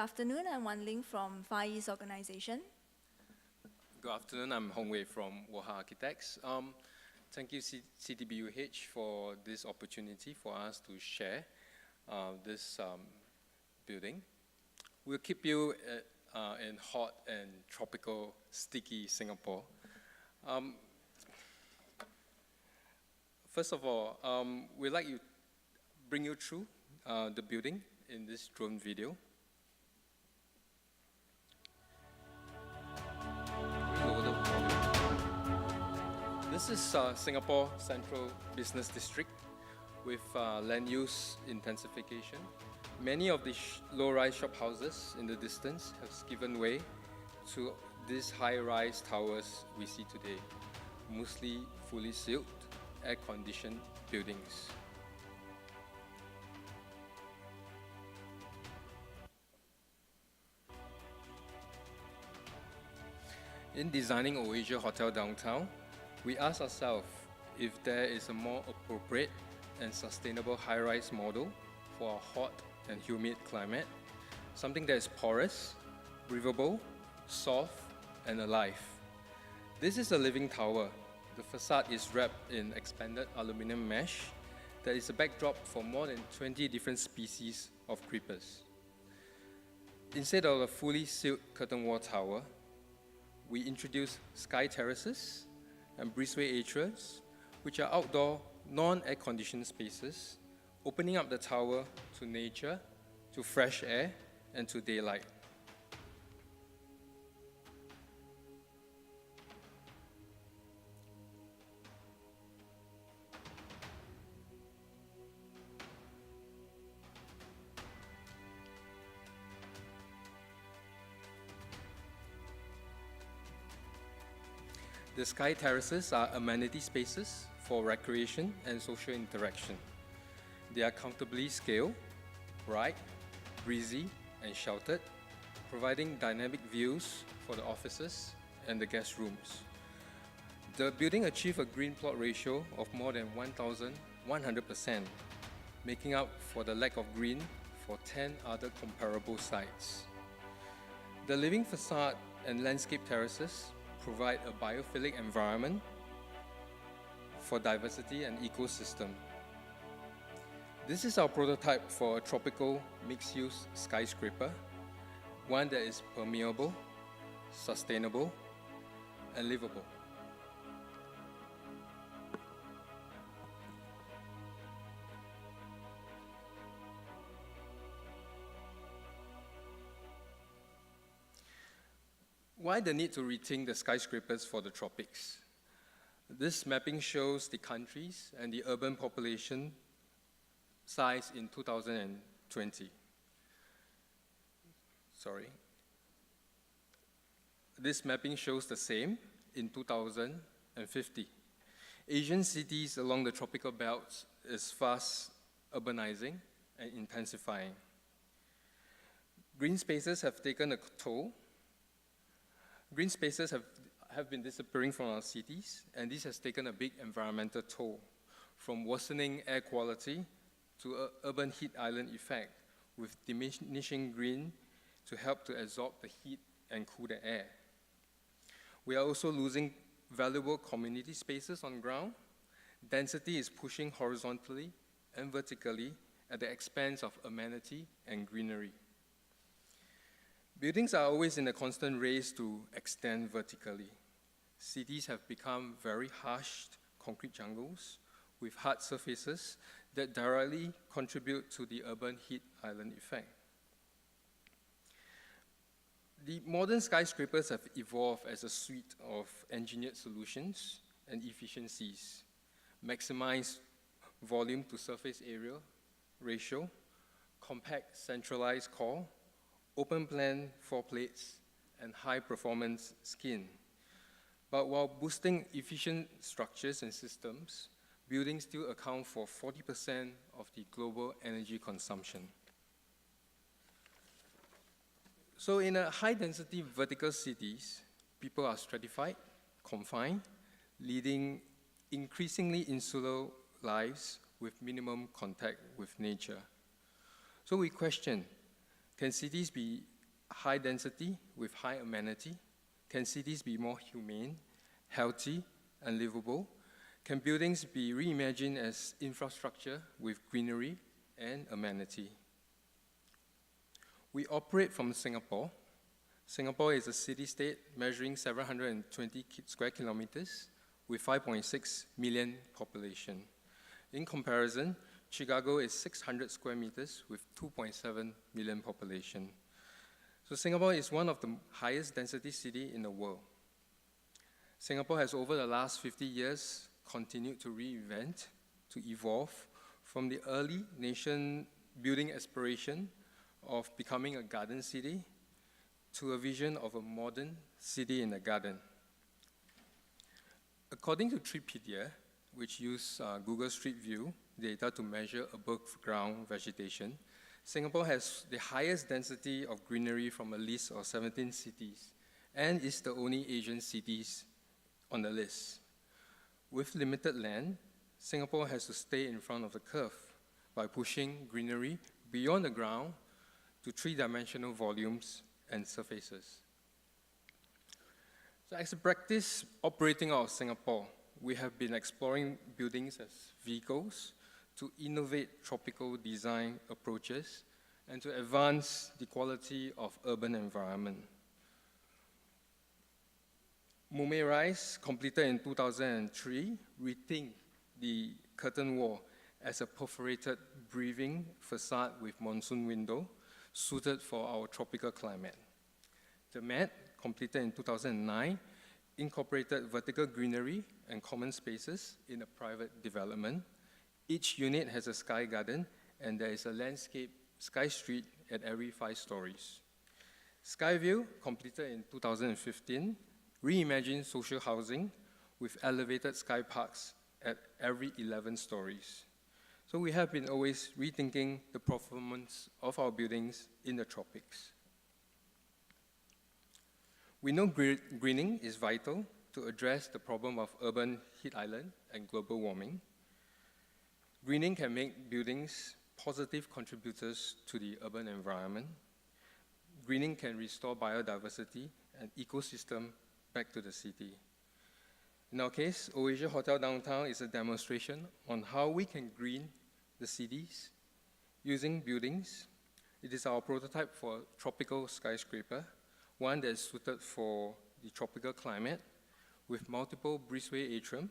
afternoon, I'm Wanling from Far East Organization. Good afternoon, I'm Hongwei from WOHA Architects. Thank you CTBUH for this opportunity for us to share this building. We'll keep you in hot and tropical, sticky Singapore. First of all, we'd like to bring you through the building in this drone video. This is Singapore Central Business District with land use intensification. Many of the low-rise shop houses in the distance have given way to these high-rise towers we see today, mostly fully sealed, air-conditioned buildings. In designing Oasia Hotel Downtown, we ask ourselves if there is a more appropriate and sustainable high-rise model for a hot and humid climate, something that is porous, breathable, soft, and alive. This is a living tower. The facade is wrapped in expanded aluminum mesh that is a backdrop for more than 20 different species of creepers. Instead of a fully sealed curtain wall tower, we introduce sky terraces and breezeway atriums, which are outdoor, non-air conditioned spaces, opening up the tower to nature, to fresh air, and to daylight. The sky terraces are amenity spaces for recreation and social interaction. They are comfortably scaled, bright, breezy, and sheltered, providing dynamic views for the offices and the guest rooms. The building achieved a green plot ratio of more than 1,100%, making up for the lack of green for 10 other comparable sites. The living facade and landscape terraces provide a biophilic environment for diversity and ecosystem. This is our prototype for a tropical mixed-use skyscraper, one that is permeable, sustainable, and livable. Why the need to rethink the skyscrapers for the tropics? This mapping shows the countries and the urban population size in 2020. This mapping shows the same in 2050. Asian cities along the tropical belts is fast urbanizing and intensifying. Green spaces have taken a toll. Green spaces have been disappearing from our cities, and this has taken a big environmental toll, from worsening air quality to an urban heat island effect, with diminishing green to help to absorb the heat and cool the air. We are also losing valuable community spaces on ground. Density is pushing horizontally and vertically at the expense of amenity and greenery. Buildings are always in a constant race to extend vertically. Cities have become very harsh concrete jungles with hard surfaces that directly contribute to the urban heat island effect. The modern skyscrapers have evolved as a suite of engineered solutions and efficiencies, maximize volume to surface area ratio, compact centralized core, open plan floor plates, and high performance skin. But while boosting efficient structures and systems, buildings still account for 40% of the global energy consumption. So in a high-density vertical cities, people are stratified, confined, leading increasingly insular lives with minimum contact with nature. So we question, Can cities be high density with high amenity? Can cities be more humane, healthy, and livable? Can buildings be reimagined as infrastructure with greenery and amenity? We operate from Singapore. Singapore is a city-state measuring 720 square kilometers with 5.6 million population. In comparison, Chicago is 600 square meters with 2.7 million population. So Singapore is one of the highest density cities in the world. Singapore has over the last 50 years continued to reinvent, to evolve from the early nation building aspiration of becoming a garden city to a vision of a modern city in a garden. According to Treepedia, which use Google Street View data to measure above ground vegetation, Singapore has the highest density of greenery from a list of 17 cities and is the only Asian cities on the list. With limited land, Singapore has to stay in front of the curve by pushing greenery beyond the ground to three-dimensional volumes and surfaces. So as a practice operating out of Singapore, we have been exploring buildings as vehicles to innovate tropical design approaches and to advance the quality of urban environment. Mume Rise, completed in 2003, rethinked the curtain wall as a perforated breathing facade with monsoon window suited for our tropical climate. The Met, completed in 2009, incorporated vertical greenery and common spaces in a private development. Each unit has a sky garden, and there is a landscape sky street at every 5 stories. Skyview, completed in 2015, reimagined social housing with elevated sky parks at every 11 stories. So we have been always rethinking the performance of our buildings in the tropics. We know greening is vital to address the problem of urban heat island and global warming. Greening can make buildings positive contributors to the urban environment. Greening can restore biodiversity and ecosystem back to the city. In our case, Oasia Hotel Downtown is a demonstration on how we can green the cities using buildings. It is our prototype for a tropical skyscraper, one that is suited for the tropical climate with multiple breezeway atrium,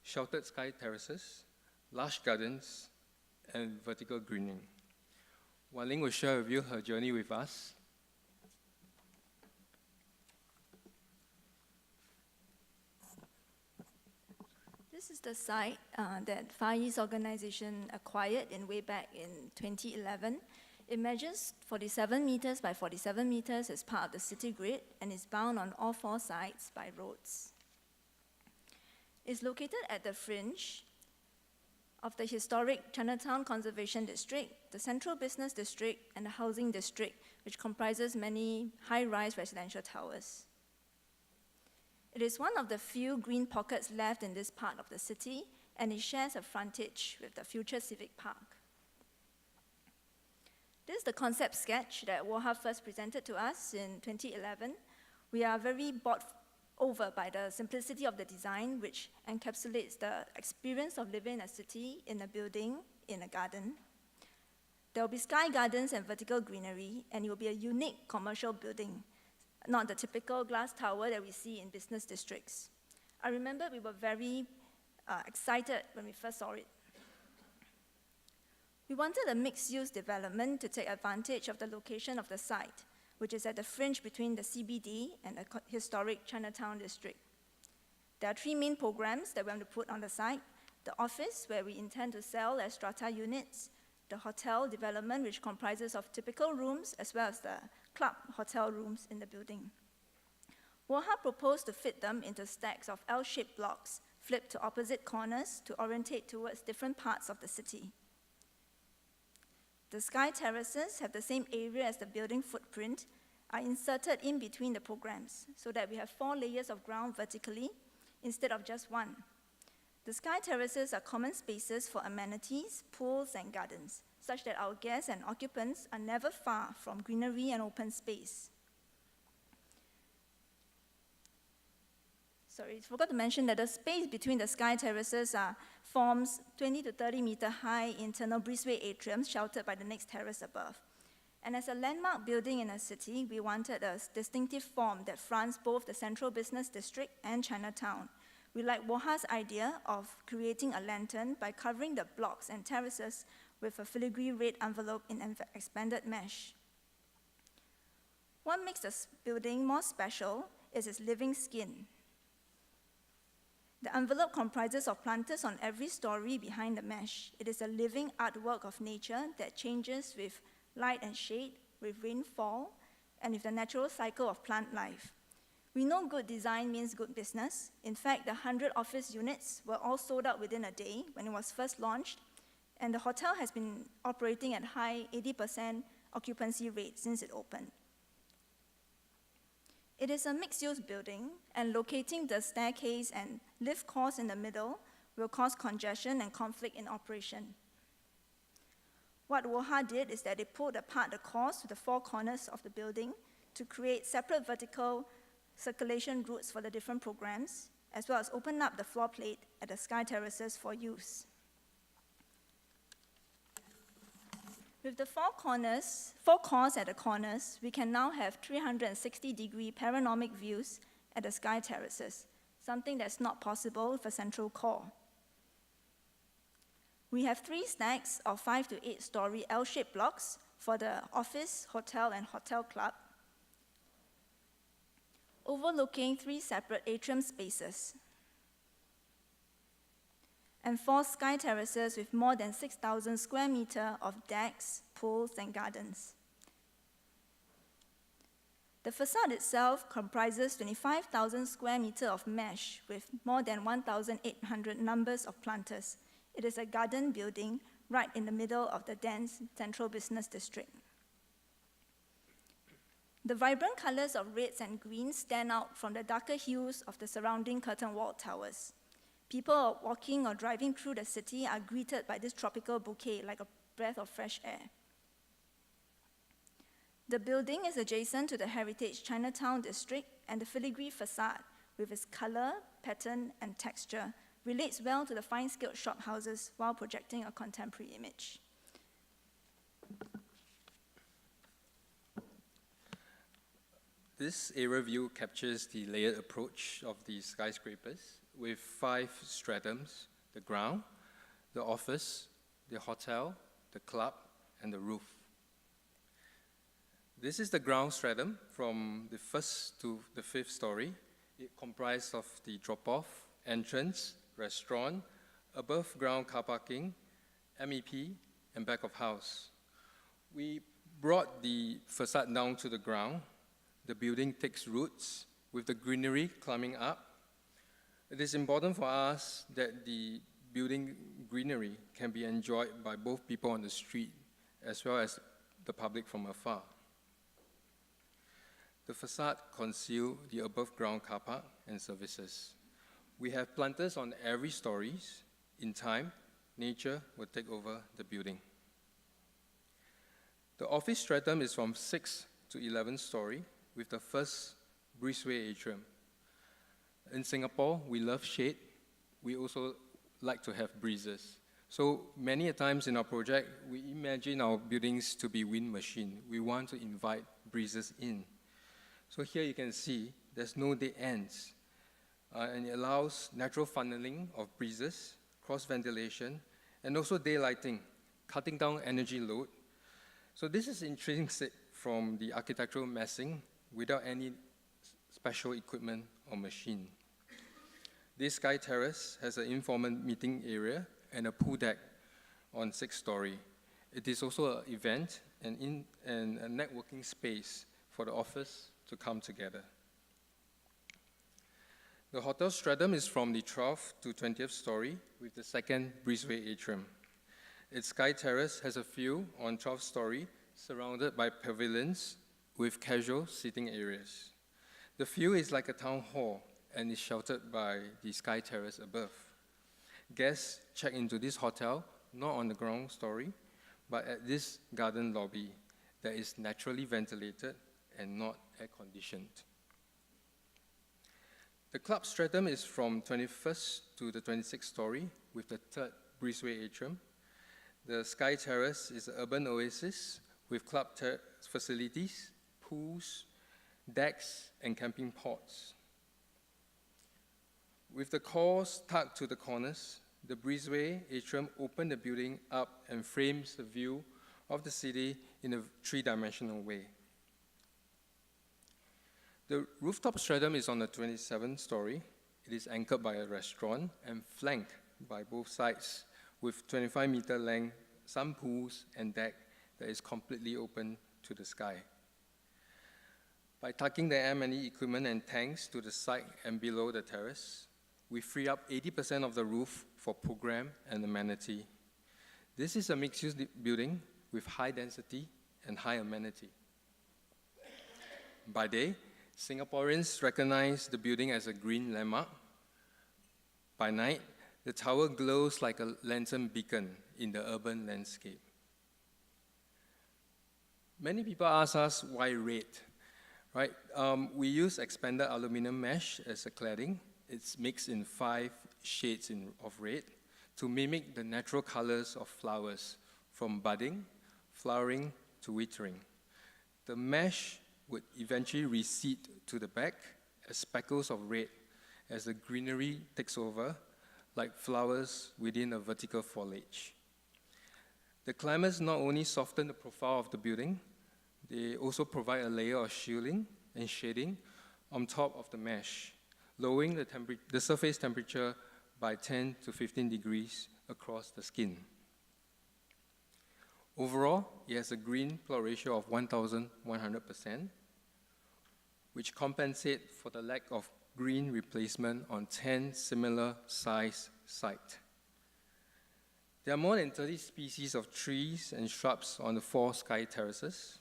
sheltered sky terraces, large gardens, and vertical greening. Wanling will share with you her journey with us. This is the site that Far East organization acquired way back in 2011. It measures 47 meters by 47 meters as part of the city grid and is bound on all 4 sides by roads. It's located at the fringe of the historic Chinatown Conservation District, the Central Business District, and the Housing District, which comprises many high-rise residential towers. It is one of the few green pockets left in this part of the city, and it shares a frontage with the future Civic Park. This is the concept sketch that WOHA first presented to us in 2011. We are very bought over by the simplicity of the design, which encapsulates the experience of living in a city, in a building, in a garden. There will be sky gardens and vertical greenery, and it will be a unique commercial building, not the typical glass tower that we see in business districts. I remember we were very excited when we first saw it. We wanted a mixed-use development to take advantage of the location of the site, which is at the fringe between the CBD and the historic Chinatown district. There are 3 main programs that we want to put on the site: the office, where we intend to sell as strata units; the hotel development, which comprises of typical rooms, as well as the club hotel rooms in the building. WOHA proposed to fit them into stacks of L-shaped blocks, flipped to opposite corners to orientate towards different parts of the city. The sky terraces have the same area as the building footprint, are inserted in between the programs so that we have 4 layers of ground vertically instead of just 1. The sky terraces are common spaces for amenities, pools, and gardens, such that our guests and occupants are never far from greenery and open space. Sorry, I forgot to mention that the space between the sky terraces forms 20 to 30 meter high internal breezeway atriums sheltered by the next terrace above. And as a landmark building in a city, we wanted a distinctive form that fronts both the central business district and Chinatown. We like WOHA's idea of creating a lantern by covering the blocks and terraces with a filigree red envelope in expanded mesh. What makes this building more special is its living skin. The envelope comprises of planters on every story behind the mesh. It is a living artwork of nature that changes with light and shade, with rainfall, and with the natural cycle of plant life. We know good design means good business. In fact, the 100 office units were all sold out within a day when it was first launched, and the hotel has been operating at high 80% occupancy rate since it opened. It is a mixed-use building, and locating the staircase and lift course in the middle will cause congestion and conflict in operation. What WOHA did is that they pulled apart the course to the four corners of the building to create separate vertical circulation routes for the different programs, as well as open up the floor plate at the sky terraces for use. With the four cores at the corners, we can now have 360-degree panoramic views at the sky terraces, something that's not possible with a central core. We have 3 stacks of 5 to 8-story L-shaped blocks for the office, hotel, and hotel club, overlooking 3 separate atrium spaces, and 4 sky terraces with more than 6,000 square meters of decks, pools, and gardens. The facade itself comprises 25,000 square meters of mesh with more than 1,800 numbers of planters. It is a garden building right in the middle of the dense central business district. The vibrant colors of reds and greens stand out from the darker hues of the surrounding curtain wall towers. People walking or driving through the city are greeted by this tropical bouquet like a breath of fresh air. The building is adjacent to the heritage Chinatown district, and the filigree facade, with its color, pattern, and texture, relates well to the fine-scaled shophouses while projecting a contemporary image. This aerial view captures the layered approach of the skyscrapers with 5 stratums: the ground, the office, the hotel, the club, and the roof. This is the ground stratum from the 1st to the 5th story. It comprised of the drop-off, entrance, restaurant, above-ground car parking, MEP, and back of house. We brought the facade down to the ground. The building takes roots with the greenery climbing up. It is important for us that the building greenery can be enjoyed by both people on the street as well as the public from afar. The facade conceals the above-ground car park and services. We have planters on every story. In time, nature will take over the building. The office stratum is from 6 to 11 story with the first breezeway atrium. In Singapore, we love shade. We also like to have breezes. So many times in our project, we imagine our buildings to be wind machine. We want to invite breezes in. So here you can see there's no dead ends. And it allows natural funneling of breezes, cross-ventilation, and also daylighting, cutting down energy load. So this is intrinsic from the architectural massing without any special equipment or machine. This sky terrace has an informal meeting area and a pool deck on 6th story. It is also an event and a networking space for the office to come together. The hotel stratum is from the 12th to 20th story with the 2nd breezeway atrium. Its sky terrace has a view on 12th story surrounded by pavilions with casual seating areas. The view is like a town hall and is sheltered by the sky terrace above. Guests check into this hotel not on the ground story, but at this garden lobby that is naturally ventilated and not air-conditioned. The club stratum is from 21st to the 26th story with the third breezeway atrium. The Sky Terrace is an urban oasis with club facilities, pools, decks, and camping pods. With the cores tucked to the corners, the breezeway atrium opens the building up and frames the view of the city in a three-dimensional way. The rooftop stratum is on the 27th story. It is anchored by a restaurant and flanked by both sides with 25-meter length, sun pools, and deck that is completely open to the sky. By tucking the M&E equipment and tanks to the side and below the terrace, we free up 80% of the roof for program and amenity. This is a mixed-use building with high density and high amenity. By day, Singaporeans recognize the building as a green landmark. By night, the tower glows like a lantern beacon in the urban landscape. Many people ask us why red, right? We use expanded aluminum mesh as a cladding. It's mixed in 5 shades of red to mimic the natural colors of flowers, from budding, flowering, to withering. The mesh would eventually recede to the back as speckles of red as the greenery takes over, like flowers within a vertical foliage. The climates not only soften the profile of the building, they also provide a layer of shielding and shading on top of the mesh, lowering the surface temperature by 10 to 15 degrees across the skin. Overall, it has a green plot ratio of 1,100%, which compensates for the lack of green replacement on 10 similar size sites. There are more than 30 species of trees and shrubs on the 4 sky terraces.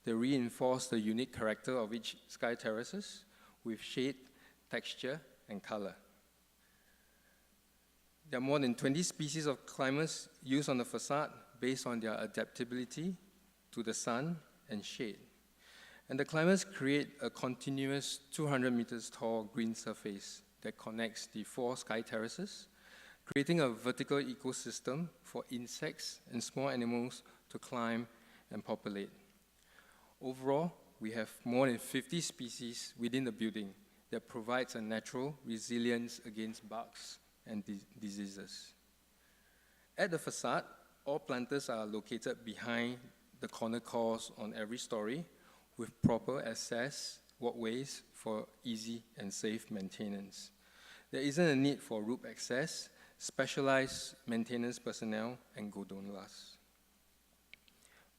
They reinforce the unique character of each sky terraces with shade, texture, and color. There are more than 20 species of climbers used on the facade based on their adaptability to the sun and shade. And the climbers create a continuous 200 meters tall green surface that connects the 4 sky terraces, creating a vertical ecosystem for insects and small animals to climb and populate. Overall, we have more than 50 species within the building that provides a natural resilience against bugs and diseases. At the facade, all planters are located behind the corner cores on every story with proper access walkways for easy and safe maintenance. There isn't a need for roof access, specialized maintenance personnel, and gondolas.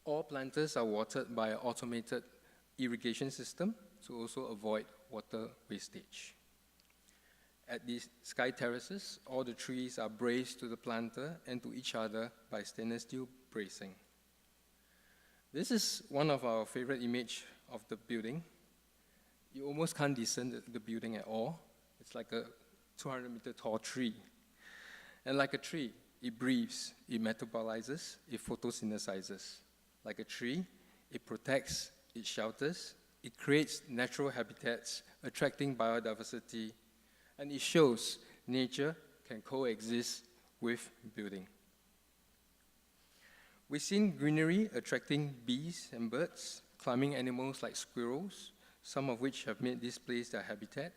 All planters are watered by an automated irrigation system to also avoid water wastage. At these sky terraces, all the trees are braced to the planter and to each other by stainless steel bracing. This is one of our favorite images of the building. You almost can't discern the building at all. It's like a 200-meter tall tree. And like a tree, it breathes, it metabolizes, it photosynthesizes. Like a tree, it protects, it shelters, it creates natural habitats, attracting biodiversity, and it shows nature can coexist with building. We've seen greenery attracting bees and birds, climbing animals like squirrels, some of which have made this place their habitat.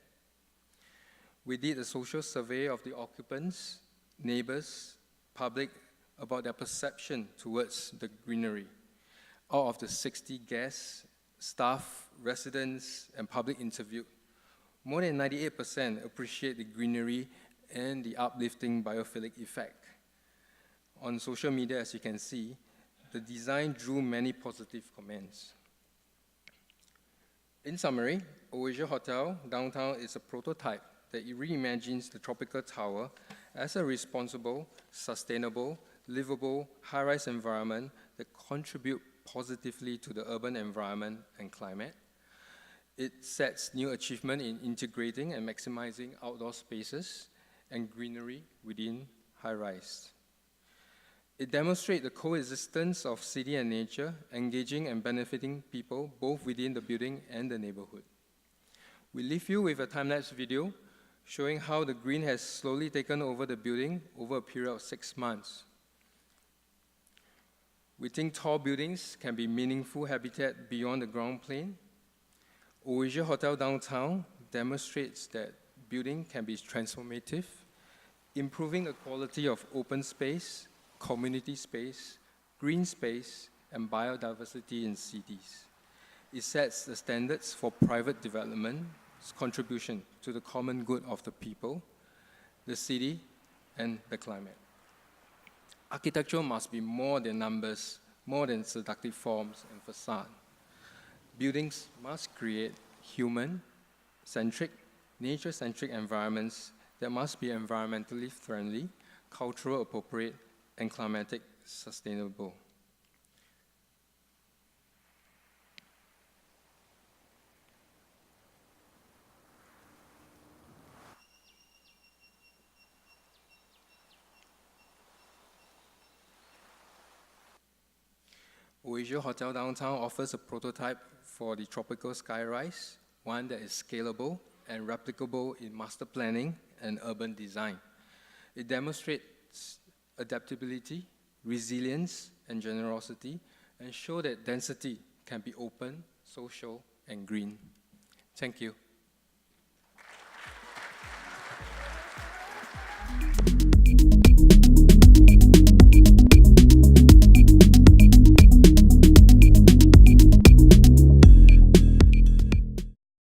We did a social survey of the occupants, neighbors, public about their perception towards the greenery. Out of the 60 guests, staff, residents, and public interviewed, more than 98% appreciate the greenery and the uplifting biophilic effect. On social media, as you can see, the design drew many positive comments. In summary, Oasia Hotel Downtown is a prototype that reimagines the tropical tower as a responsible, sustainable, livable, high-rise environment that contributes positively to the urban environment and climate. It sets new achievement in integrating and maximizing outdoor spaces and greenery within high-rise. It demonstrates the coexistence of city and nature, engaging and benefiting people both within the building and the neighborhood. We leave you with a time-lapse video showing how the green has slowly taken over the building over a period of 6 months. We think tall buildings can be meaningful habitat beyond the ground plane. Oasia Hotel Downtown demonstrates that building can be transformative, improving the quality of open space, community space, green space, and biodiversity in cities. It sets the standards for private development's contribution to the common good of the people, the city, and the climate. Architecture must be more than numbers, more than seductive forms and facade. Buildings must create human-centric, nature-centric environments that must be environmentally friendly, cultural appropriate, and climatic sustainable. Oasia Hotel Downtown offers a prototype for the tropical skyrise, one that is scalable and replicable in master planning and urban design. It demonstrates adaptability, resilience, and generosity, and show that density can be open, social, and green. Thank you.